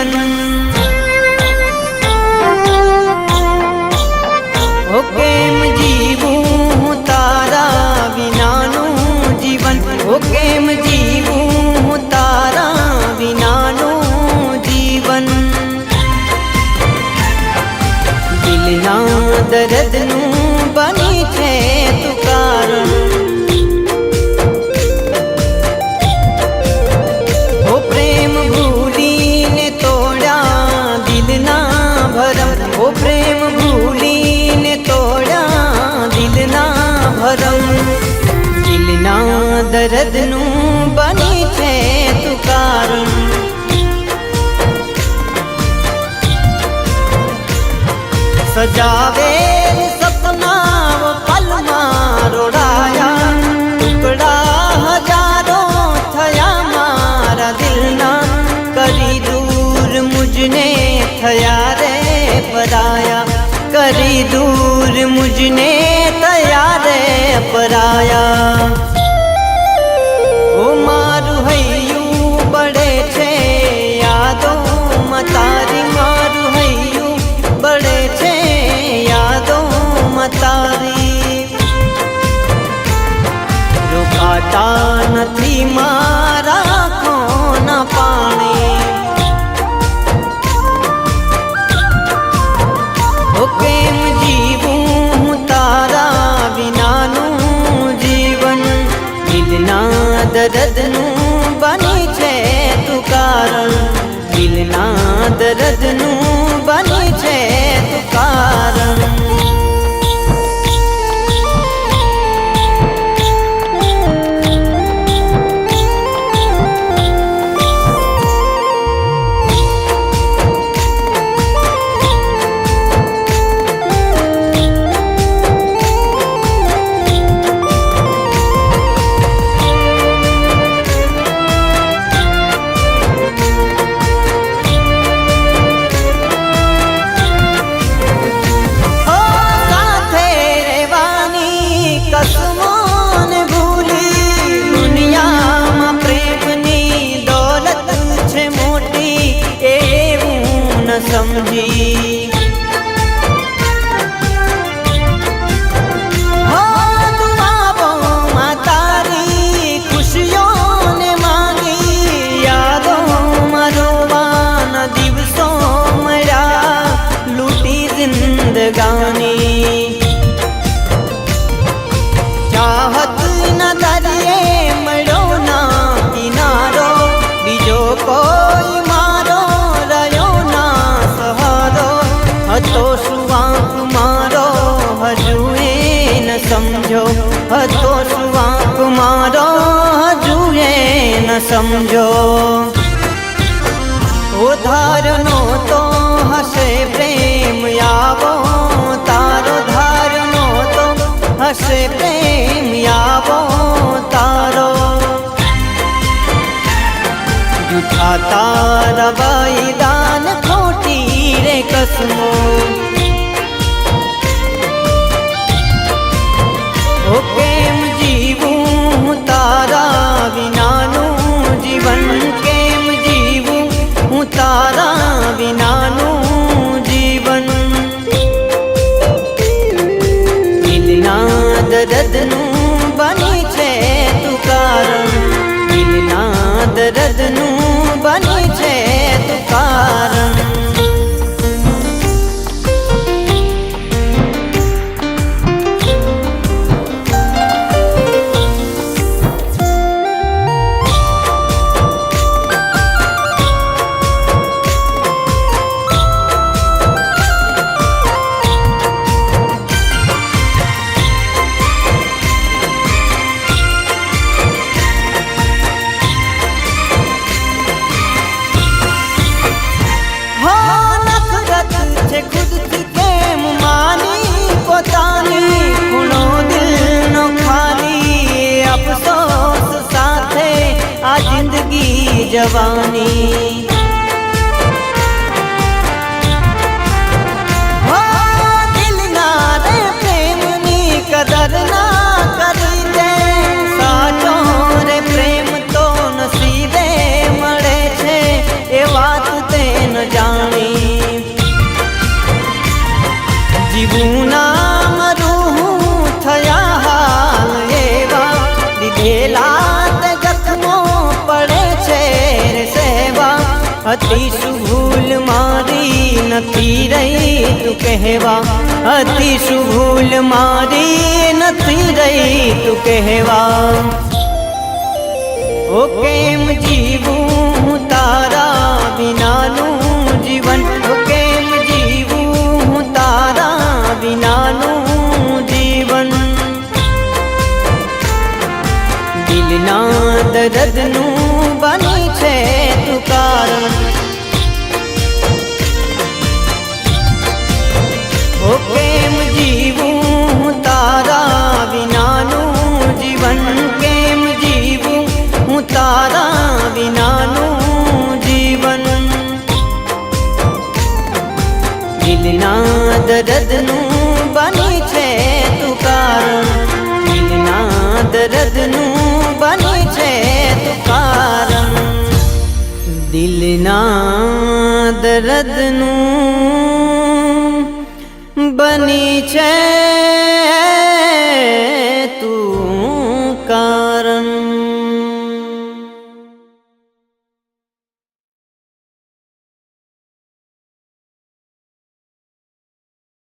જીવન ઓ કેમ જીવું તારા વિનાનું જીવન ઓ કેમ જીવું તારા વિનાનું જીવન દિલના દર્દનું બની છે તું કારણ ઓ પ્રેમ ભૂલીને તોડ્યા દિલના ભરમ ઓ પ્રેમ ભૂલીને તોડ્યા દિલના ભરમ દિલના દર્દનું બની છે તું કારણ સજાવે સપના પલમાં રોડાયા ટુકડા હજારો થયા મારા દિલના કરી દૂર મુજને થયા રે પરાયા કરી દૂર મુજને થયા રે પરાયા ઓ મારું હૈયું બળે છે યાદોમાં તારી મારું હૈયું બળે છે યાદોમાં તારી રોકાતા નથી મારા આંખોના પાણી ઓ કેમ જીવું તારા વિનાનું જીવન દિલના દર્દનું બની છે તું કારણ દિલના દર્દનું બની છે તું કારણ સમજી હો તું આવો માં તારી ખુશીઓને માંગી યાદોમાં રોવાના દિવસો મળ્યા લૂટી જિંદગાની ચાહત ના દરિયે મળ્યો ના કિનારો બીજો કોઈ હતો શું આંખ મારો હજુ એ ન સમજો હતો શું આંખ મારો હજુ એ ન સમજો ધારનો તો હશે પ્રેમ આવો તારો ધારનો તો હશે પ્રેમ આવો તારો જૂઠા તારા બલિદાન ખોટી રે કસમો ઓ કેમ જીવું તારા વિનાનું જીવન કેમ જીવું હું તારા વિનાનું જીવન દિલના દર્દનું બની છે તું કારણ દિલના દર્દનું બની છે તું કારણ जवानी हो दिल ना रे प्रेम नी कदर ना करी दे साचो रे प्रेम तो नसीबे मळे छे ए वात ते न હતી શું ભૂલ મારી નથી રહી તું કહેવા, હતી શું ભૂલ મારી નથી રહી તું કહેવા. ઓ કેમ જીવું હું તારા વિનાનું જીવન, ઓ કેમ જીવું હું તારા વિનાનું જીવન. દિલના દર્દનું બની છે તું કારણ, ઓ કેમ જીવું હું તારા વિનાનું જીવન, કેમ જીવું હું તારા વિનાનું જીવન. દિલના દર્દનું બની છે તું કારણ, દિલના દર્દનું બની છે તું કારણ. દિલના દર્દનું બની છે